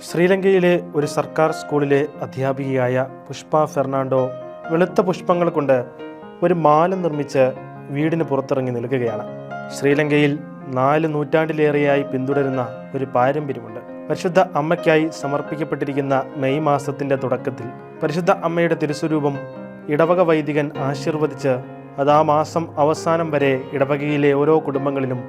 ശ്രീലങ്കയിലെ ഒരു സർക്കാർ സ്കൂളിലെ അധ്യാപികയായ പുഷ്പ ഫെർണാണ്ടോ വെളുത്ത പുഷ്പങ്ങൾ കൊണ്ട് ഒരു മാല നിർമ്മിച്ച് വീടിന് പുറത്തിറങ്ങി നിൽക്കുകയാണ്. ശ്രീലങ്കയിൽ 4 നൂറ്റാണ്ടിലേറെയായി പിന്തുടരുന്ന ഒരു പാരമ്പര്യമുണ്ട്. പരിശുദ്ധ അമ്മയ്ക്കായി സമർപ്പിക്കപ്പെട്ടിരിക്കുന്ന മെയ് മാസത്തിൻ്റെ തുടക്കത്തിൽ പരിശുദ്ധ അമ്മയുടെ തിരുസ്വരൂപം ഇടവക വൈദികൻ ആശീർവദിച്ച് അത് ആ മാസം അവസാനം വരെ ഇടവകയിലെ ഓരോ കുടുംബങ്ങളിലും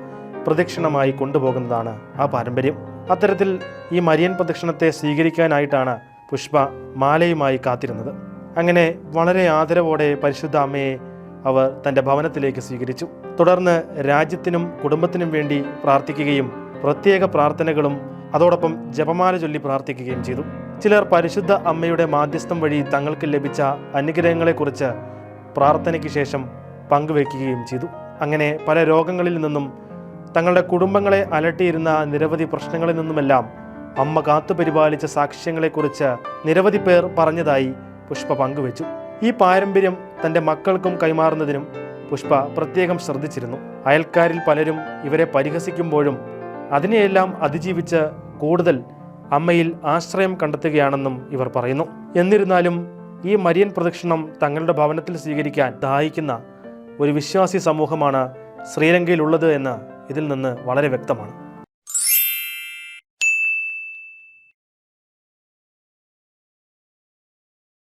പ്രദക്ഷിണമായി കൊണ്ടുപോകുന്നതാണ് ആ പാരമ്പര്യം. അത്തരത്തിൽ ഈ മരിയൻ പ്രദക്ഷിണത്തെ സ്വീകരിക്കാനായിട്ടാണ് പുഷ്പ മാലയുമായി കാത്തിരുന്നത്. അങ്ങനെ വളരെ ആദരവോടെ പരിശുദ്ധ അമ്മയെ അവർ തൻ്റെ ഭവനത്തിലേക്ക് സ്വീകരിച്ചു. തുടർന്ന് രാജ്യത്തിനും കുടുംബത്തിനും വേണ്ടി പ്രാർത്ഥിക്കുകയും പ്രത്യേക പ്രാർത്ഥനകളും അതോടൊപ്പം ജപമാല ചൊല്ലി പ്രാർത്ഥിക്കുകയും ചെയ്തു. ചിലർ പരിശുദ്ധ അമ്മയുടെ മാധ്യസ്ഥം വഴി തങ്ങൾക്ക് ലഭിച്ച അനുഗ്രഹങ്ങളെക്കുറിച്ച് പ്രാർത്ഥനയ്ക്ക് ശേഷം പങ്കുവയ്ക്കുകയും ചെയ്തു. അങ്ങനെ പല രോഗങ്ങളിൽ നിന്നും തങ്ങളുടെ കുടുംബങ്ങളെ അലട്ടിയിരുന്ന നിരവധി പ്രശ്നങ്ങളിൽ നിന്നുമെല്ലാം അമ്മ കാത്തുപരിപാലിച്ച സാക്ഷ്യങ്ങളെക്കുറിച്ച് നിരവധി പേർ പറഞ്ഞതായി പുഷ്പ പങ്കുവച്ചു. ഈ പാരമ്പര്യം തൻ്റെ മക്കൾക്കും കൈമാറുന്നതിനും പുഷ്പ പ്രത്യേകം ശ്രദ്ധിച്ചിരുന്നു. അയൽക്കാരിൽ പലരും ഇവരെ പരിഹസിക്കുമ്പോഴും അതിനെയെല്ലാം അതിജീവിച്ച് കൂടുതൽ അമ്മയിൽ ആശ്രയം കണ്ടെത്തുകയാണെന്നും ഇവർ പറയുന്നു. എന്നിരുന്നാലും ഈ മരിയൻ പ്രദക്ഷിണം തങ്ങളുടെ ഭവനത്തിൽ സ്വീകരിക്കാൻ ദാഹിക്കുന്ന ഒരു വിശ്വാസി സമൂഹമാണ് ശ്രീലങ്കയിലുള്ളത് എന്ന് ഇതിൽ നിന്ന് വളരെ വ്യക്തമാണ്.